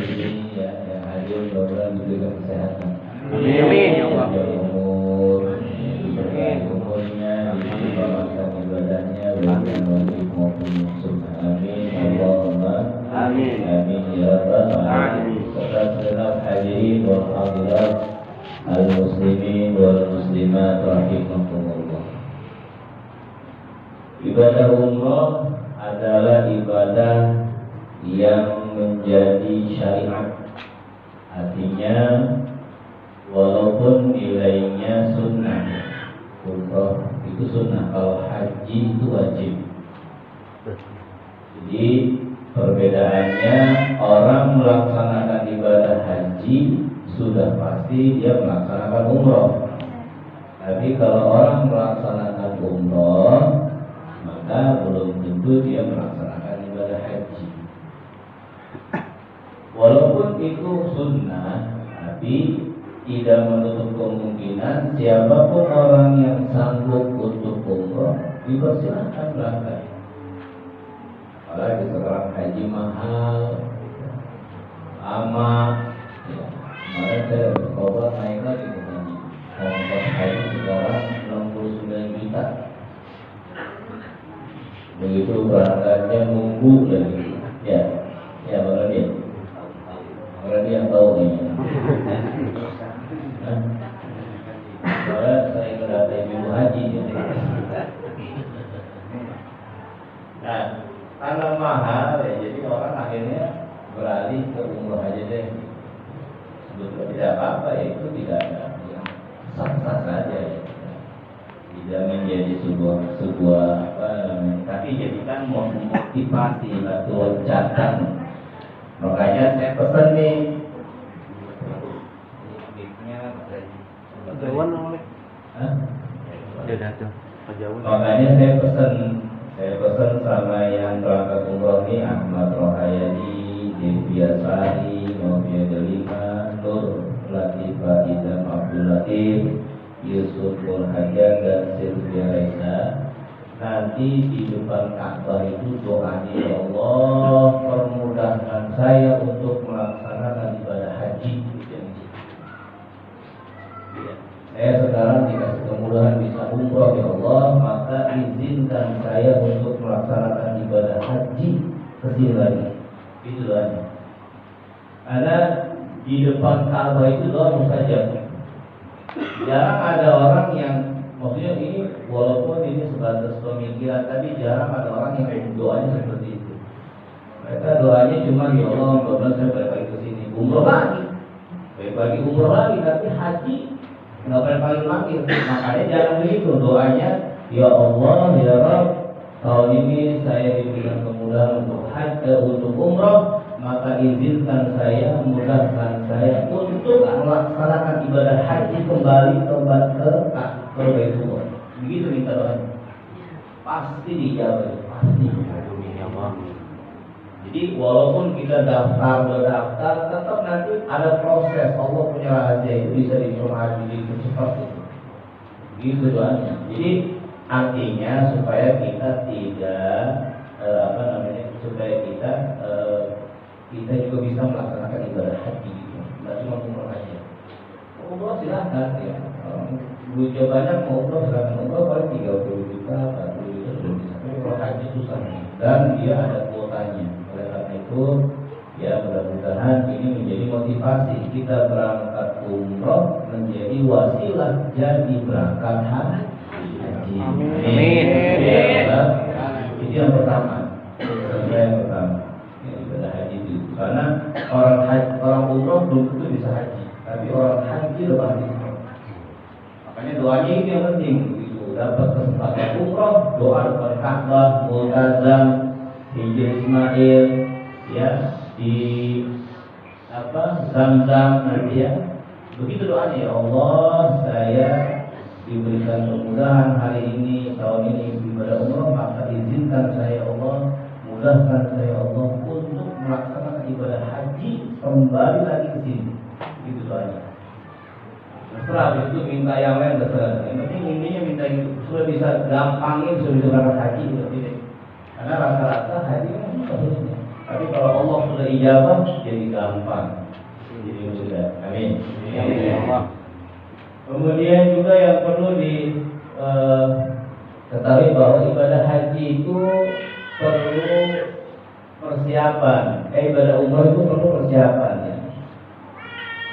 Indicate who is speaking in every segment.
Speaker 1: sini ya, yang hadir mudah-mudahan diberikan kesehatan.
Speaker 2: Amin ya Allah.
Speaker 1: Panjang umur, diberkahi umurnya, dilimpahkan ibadahnya, baik wajib maupun sunnah. Amin. Allahumma
Speaker 2: Amin.
Speaker 1: amin ya rabbal
Speaker 2: Amin.
Speaker 1: alamin. Serta segenap hadirin wal hadirat al-muslimin wal muslimat rahimakumullah. Ibadah umrah adalah ibadah yang menjadi syariat. Artinya walaupun nilainya sunnah, umrah itu sunnah, kalau haji itu wajib. Jadi perbedaannya, orang melaksanakan ibadah haji sudah pasti dia melaksanakan umrah. Tapi kalau orang melaksanakan umrah, maka belum tentu dia melaksanakan ibadah haji. Walaupun itu sunnah, tapi tidak menutup kemungkinan siapapun orang yang sanggup untuk umrah dipersilahkan berangkat. Apalagi sekarang haji mahal, lama. Ya, kemarin saya bertobat naik lagi ke haji. Ongkos haji sekarang 69 juta. Begitu berangkatnya nunggu lagi. Ya baru dia. Karena dia tahu nih. Soalnya saya kedatangan ibu haji. Nah, karena mahal ya, jadi orang akhirnya beralih ke umroh aja deh. Sebetulnya tidak apa-apa ya, itu tidak ada yang sah-sah saja ya. Tidak menjadi sebuah apa namanya, tapi jadikan motivasi atau loncatan. Makanya saya pesan nih.
Speaker 2: Jauhan oleh.
Speaker 1: Makanya saya pesan sama yang berangkat umroh nih, Ahmad Rohayadi, Devia Sari, Novia Delima, Nur Latifah Idam Abdul Latif, Yusuf Hajar dan Sylvia Reza. Nanti di depan Ka'bah itu doanya, ya Allah permudahkan saya untuk melaksanakan ibadah haji. Saya sekarang dikasih kemudahan bisa umroh, ya Allah, maka izinkan saya untuk melaksanakan ibadah haji kesini lagi. Itu doanya. Karena di depan Ka'bah itu doa mustajab. Jarang ada orang yang, maksudnya ini walaupun ini sebatas pemikiran, tapi jarang ada orang yang doanya seperti itu. Mereka doanya cuma, ya Allah, mudah-mudahan saya balik lagi ke sini, umroh lagi, balik lagi umroh lagi, tapi haji nggak balik lagi. Makanya jarang begitu doanya, ya Allah, ya Rabb, tahun ini saya diberikan kemudahan untuk haji, untuk umroh, maka izinkan saya, mudahkan saya untuk melaksanakan ibadah haji kembali ke Baitullah. Begitu minta doanya, pasti dijawab, pasti. Jadi walaupun kita berdaftar, tetap nanti ada proses. Allah punya rahasia itu bisa dipercepat itu. Begitu doanya. Jadi artinya supaya kita tidak supaya kita juga bisa melaksanakan ibadah haji gitu. Tidak cuma umroh aja. Umroh silahkan ya. Duitnya banyak mau umroh silahkan umroh, paling 30 juta, 40 juta sudah bisa. Tapi kalau haji susah nih. Dan dia ada kuotanya. Oleh karena itu, ya mudah-mudahan ini menjadi motivasi kita berangkat umroh menjadi wasilah jadi berangkat haji. Amin. Itu yang pertama. Yang pertama. Ibadah haji itu. Karena orang umroh belum tentu bisa haji, tapi orang haji udah pasti. Makanya doanya ini yang penting. Begitu dapat kesempatan umroh, doa depan Ka'bah, Multazam, Hijr Ismail, ya di Zam-Zam nanti ya. Begitu doanya, ya Allah, saya diberikan kemudahan hari ini, tahun ini ibadah umroh, maka izinkan saya, Allah, mudahkan saya, Allah, untuk melaksanakan ibadah haji kembali lagi ke sini. Itu doanya. Terserah, itu minta yang lain terserah. Yang penting intinya minta itu sudah bisa gampangin, sudah bisa berangkat haji, seperti ini. Karena rata-rata haji kan susah. Tapi kalau Allah sudah ijabah, jadi gampang, jadi mudah. Amin.
Speaker 2: Amin ya Allah.
Speaker 1: Kemudian juga yang perlu ketahui bahwa ibadah haji itu perlu persiapan. Ibadah umrah itu perlu persiapan ya.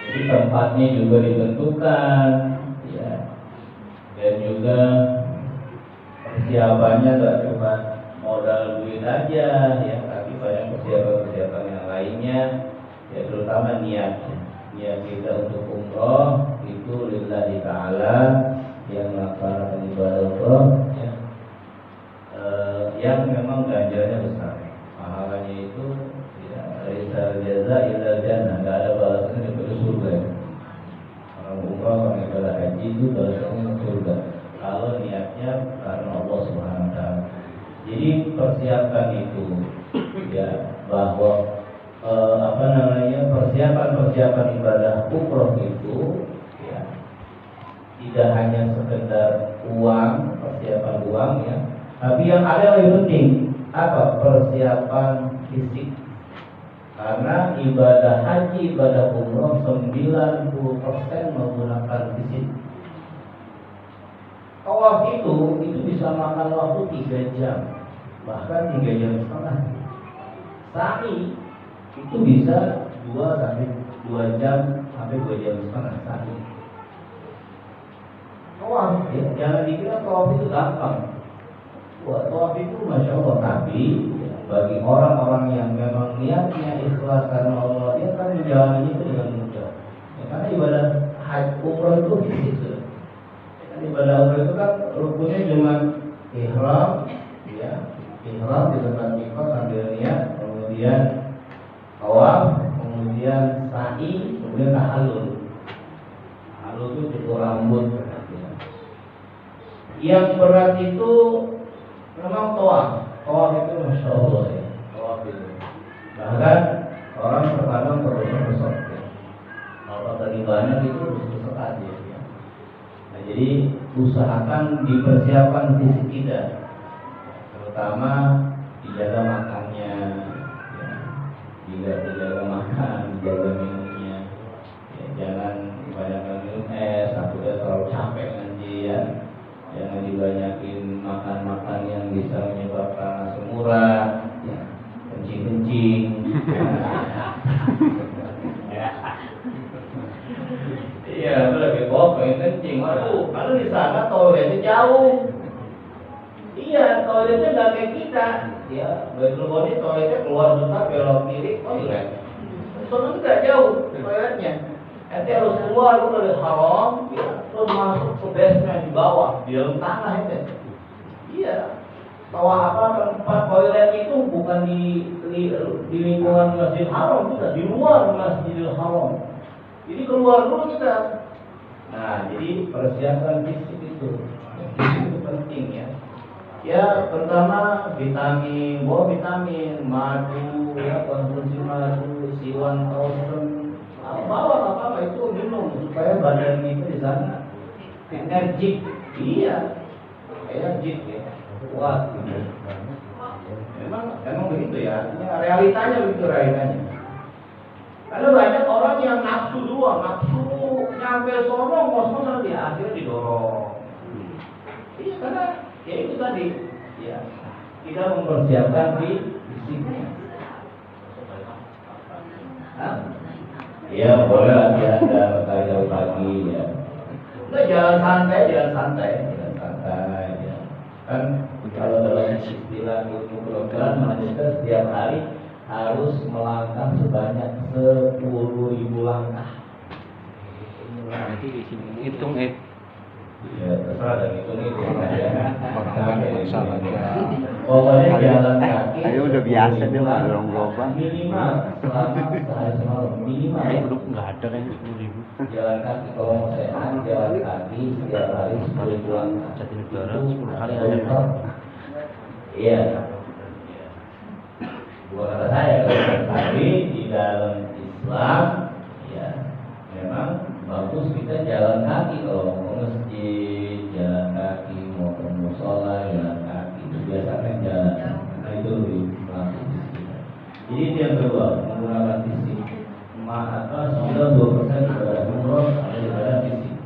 Speaker 1: Jadi tempatnya juga ditentukan, ya. Dan juga persiapannya tidak cuma modal duit aja, ya, tapi banyak persiapan-persiapan yang lainnya, ya terutama niat kita untuk umroh itu lillahi ta'ala, yang melaksanakan ibadah umroh ya, yang memang ganjarannya besar, pahalanya itu ya, laisa jaza illa jannah, nggak ada balasannya kecuali surga ya. Orang umroh, orang ibadah haji itu balasannya surga kalau niatnya karena Allah Subhanahu wa Ta'ala. Jadi persiapkan itu ya, bahwa persiapan ibadah umroh itu ya, tidak hanya sekedar uang, persiapan uang ya, tapi yang ada lebih penting apa? Persiapan fisik. Karena ibadah haji, ibadah umroh 90% menggunakan fisik. Tawaf itu bisa makan waktu 3 jam, bahkan 3 jam setengah. Sa'i itu bisa 2 jam sampai 2 jam setengah sa'i. Tawaf ya, jangan dikira tawaf itu gampang. Wah, tawaf itu masya Allah, tapi ya, bagi orang-orang yang memang niatnya ikhlas karena Allah, dia kan menjalani itu dengan mudah. Ya, karena ibadah haji umroh itu fisik. Ibadah umroh itu kan rukunnya cuma ihram, ya, ihram di tempat mikot sambil niat, kemudian tawaf, kemudian sa'i, kemudian tahallul. Tahallul itu cukur rambut. Ya. Yang berat itu memang tawaf. Tawaf itu masya Allah ya, tawaf itu. Bahkan orang terkadang perlunya besar. Ya. Kalau tadi banyak itu besar aja. Ya. Nah, jadi usahakan dipersiapkan fisik kita, terutama dijaga makannya, ya. Dijaga makan, dijaga minumnya, ya, jangan dibanyakan minum es, takutnya terlalu capek nanti ya. Jangan dibanyakin makan-makan yang bisa menyebabkan asam urat, ya, kencing-kencing. Iya, lagi bawa pengen kencing. Waduh, kalau di sana toiletnya jauh. Iya, toiletnya nggak kayak kita. Ya, betul ini toiletnya keluar bentar belok kiri toilet. Soalnya nggak jauh toiletnya. Nanti harus keluar lu dari haram, ya, terus masuk ke basement di bawah, di dalam tanah itu. Iya. Tahu apa tempat toilet itu bukan di lingkungan Masjidil Haram, juga di luar Masjidil Haram. Jadi keluar dulu kita. Nah, jadi persiapan fisik itu penting ya. Ya, pertama vitamin, bawa vitamin, madu, ya, konsumsi madu, siwan tosen, bawa apa itu minum supaya badan itu di sana energik, iya, energik ya, kuat. Gitu. Memang begitu ya. Realitanya begitu realitanya. Karena banyak orang yang nafsu doang, nafsu nyampe sono ngos-ngosan dia akhirnya didorong. Iya, karena ya itu tadi, ya kita mempersiapkan di fisiknya. Ya boleh lagi ada dari pagi ya. Udah jalan santai ya. Kan kalau dalam istilah ilmu kedokteran manusia setiap hari harus melangkah sebanyak 10.000 langkah.
Speaker 2: Nanti di sini hitung
Speaker 1: Ya terserah dan hitung ya.
Speaker 2: Sama aja.
Speaker 1: Pokoknya jalan kaki.
Speaker 2: Ayo udah biasa dia mah dorong lubang.
Speaker 1: Minimal selama sehari semalam minimal.
Speaker 2: Belum nggak ada kan 10.000.
Speaker 1: Jalan kaki kalau mau sehat jalan kaki setiap hari 10.000 langkah.
Speaker 2: Jatinegara 10 kali ada kan.
Speaker 1: Iya. Bukan kata saya, tapi di dalam Islam ya memang bagus kita jalan kaki kalau mau ke masjid, jalan kaki mau ke musola, jalan kaki itu biasa kan jalan. Nah itu lebih bagus. Jadi itu yang kedua, menggunakan fisik. 92% ibadah umroh ada ibadah fisik.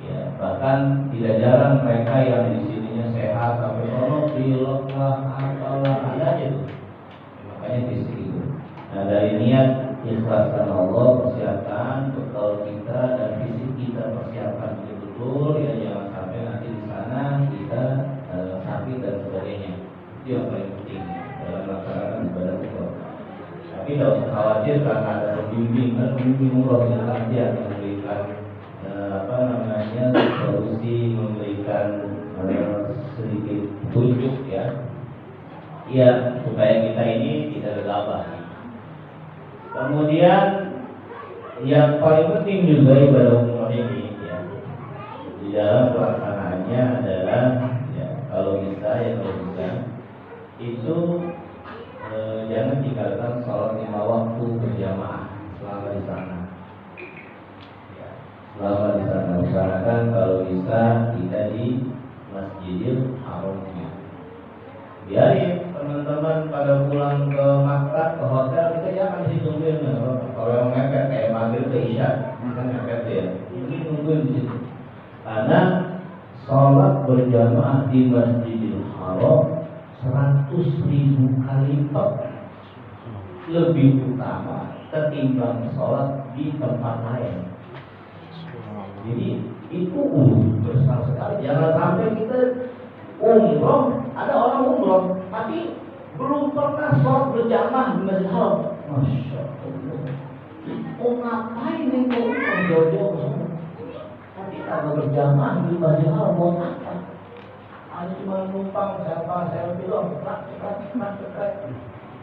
Speaker 1: Ya, bahkan tidak jarang mereka yang di sininya sehat sampai sono pilek lah, apalah ada aja tuh. Makanya fisik itu. Nah dari niat ikhlaskan Allah, persiapkan bekal kita dan fisik kita persiapkan betul-betul ya, jangan sampai nanti di sana kita sakit dan sebagainya. Itu yang paling penting dalam melaksanakan ibadah umroh. Tapi tidak usah khawatir karena ada pembimbing umroh yang nanti akan memberikan solusi, memberikan sedikit tunjuk ya supaya kita ini tidak gegabah. Kemudian yang paling penting juga ibadah umroh ini ya, di dalam pelaksanaannya adalah ya, kalau bisa itu jangan tinggalkan sholat 5 waktu berjamaah selama di sana. Ya, selama di sana usahakan kalau bisa kita di Masjidil Haramnya. Biarin teman-teman pada pulang ke Makkah, ke hotel, kita jangan di situ tungguin. Kalau yang mepet kayak maghrib ke isya, kan mepet ya. Ini nungguin di situ. Karena sholat berjamaah di Masjidil Haram 100.000 kali lipat lebih utama ketimbang sholat di tempat lain. Jadi itu besar sekali. Jangan sampai kita umroh, ada orang umroh tapi belum pernah sholat berjamaah di Masjidil Haram. Masya Allah. Oh ngapain nih kau jauh-jauh? Tapi kalau berjamaah di Masjidil Haram mau apa? Hanya cuma numpang saya bilang cepat.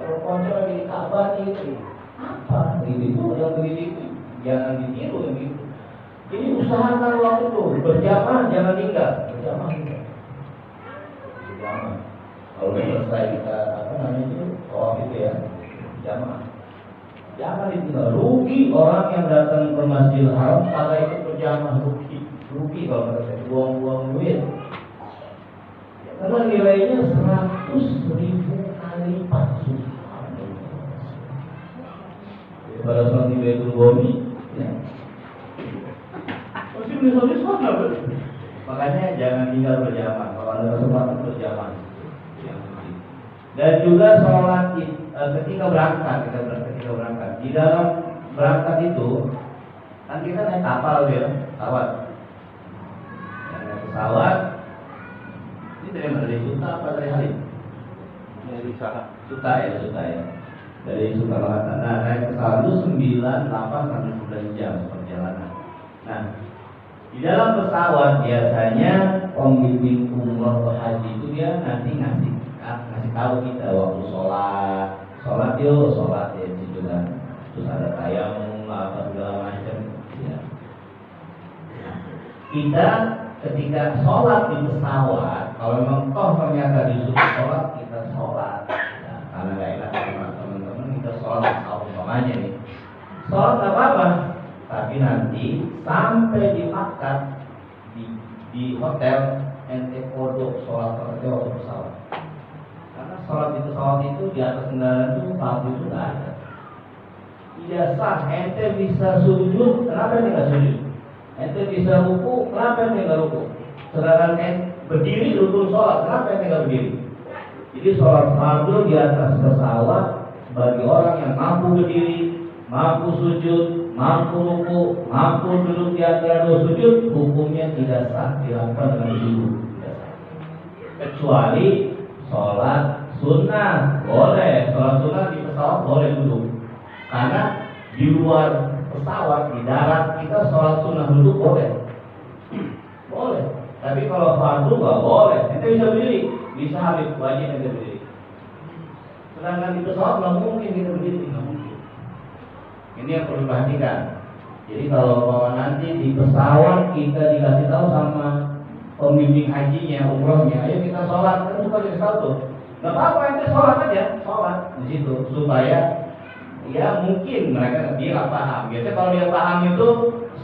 Speaker 1: Kalau konser lagi di Ka'bah itu apa? Itu yang begitu jangan ditiru yang gitu. Jadi usahakan waktu itu berjamaah, jangan tinggal. Berjamaah. Kalau udah selesai kita tawaf itu ya, jamaah. Jangan ditinggal. Rugi orang yang datang ke Masjidil Haram kalau itu berjamaah, rugi kalau kata saya, buang-buang duit. Karena nilainya 100.000 kali lipat. Pada saat di Baitul Bumi, ya. Masih bisa kan? Makanya jangan tinggal berjamaah. Kalau ada kesempatan berjamaah. Dan juga sholat ketika berangkat, ketika berangkat. Di dalam berangkat itu, kan kita naik kapal ya, pesawat. Naik pesawat. Ini dari mana? Dari Suta apa dari Halim? Dari Suta ya. Dari Soekarno-Hatta. Nah, naik pesawat itu 9, 8 sampai 11 jam perjalanan. Nah, di dalam pesawat biasanya pembimbing umroh atau haji itu dia nanti ngasih tahu kita waktu sholat ya situ kan. Terus ada tayamum apa segala macam. Ya. Kita ketika sholat di pesawat, kalau memang toh ternyata disuruh sholat, kita sholat. Ya, karena gak enak sama teman-teman kita sholat pesawat umpamanya nih. Sholat gak apa-apa, tapi nanti sampai di Makkah di hotel ente kodok sholat waktu pesawat. Karena sholat di pesawat itu di atas kendaraan itu waktu itu nggak ada. Tidak sah. Ente bisa sujud, kenapa ente nggak sujud? Ente bisa ruku, kenapa ente nggak ruku? Sedangkan ente berdiri rukun sholat, kenapa ente nggak berdiri? Jadi sholat fardu di atas pesawat bagi orang yang mampu berdiri, mampu sujud, mampu ruku, mampu duduk di antara dua sujud, hukumnya tidak sah dilakukan dengan duduk. Kecuali sholat sunnah boleh, sholat sunnah di pesawat boleh duduk. Karena di luar pesawat, di darat kita sholat sunnah duduk boleh. Boleh. Tapi kalau fardu nggak boleh. Ente bisa berdiri, bisa habis wajib ente berdiri. Sedangkan di pesawat nggak mungkin kita berdiri, nggak mungkin. Ini yang perlu diperhatikan. Jadi kalau nanti di pesawat kita dikasih tahu sama pembimbing hajinya, umrohnya, ayo kita sholat, kan suka dikasih tahu tuh. Gak apa-apa, ente sholat aja, sholat di situ supaya ya mungkin mereka dia paham. Biasanya kalau dia paham itu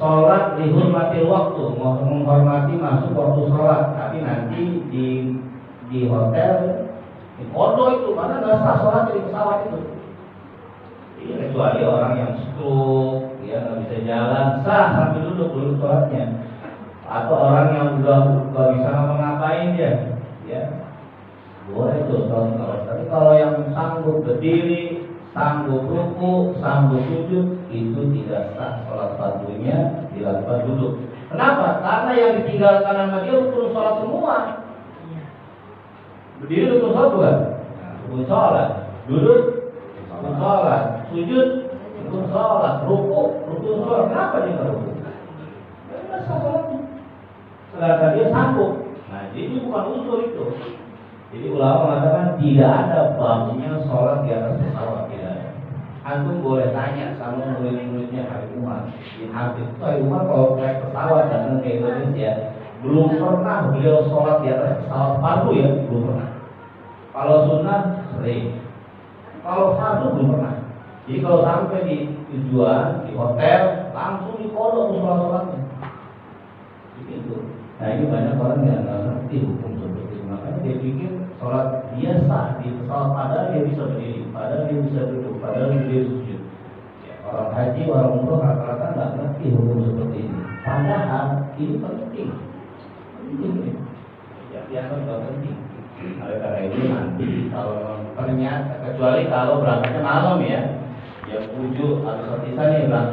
Speaker 1: sholat dihormati waktu, menghormati masuk waktu sholat. Tapi nanti di hotel di kodo itu mana nggak sah sholat di pesawat itu. Iya, kecuali orang yang stroke, ya nggak bisa jalan, sah sambil duduk sholatnya. Atau orang yang udah nggak bisa ngapa-ngapain dia, ya boleh tuh sholat. Tapi kalau yang sanggup berdiri, sanggup ruku, sanggup sujud, itu tidak sah sholat fardunya dilakukan duduk. Kenapa? Karena yang ditinggalkan sama dia rukun sholat semua. Berdiri rukun sholat bukan? Rukun sholat. Duduk rukun sholat. Sujud rukun sholat. Ruku rukun sholat. Kenapa dia nggak ruku? Karena sah sholatnya. Sedangkan dia sanggup. Nah, jadi bukan usul itu. Jadi ulama mengatakan tidak ada babnya sholat di atas pesawat, tidak ada. Antum boleh tanya sama murid-muridnya Habib Umar. Habib Umar kalau naik pesawat datang ke Indonesia, belum pernah beliau sholat di atas pesawat fardu ya, belum pernah. Kalau sunnah sering, kalau fardu belum pernah. Jadi kalau sampai di tujuan di hotel langsung dikodok sholat-sholatnya. Begitu. Nah ini banyak orang yang nggak ngerti hukum seperti itu. Makanya dia pikir sholat biasa di pesawat, padahal dia bisa berdiri, padahal dia bisa duduk, padahal dia sujud. Ya, orang haji, orang umroh rata-rata nggak ngerti hukum seperti ini. Padahal ini penting. Ini ya dianggap nggak penting. Oleh karena itu nanti kalau ternyata, kecuali kalau berangkatnya malam ya, jam 7 atau seperti nih berangkat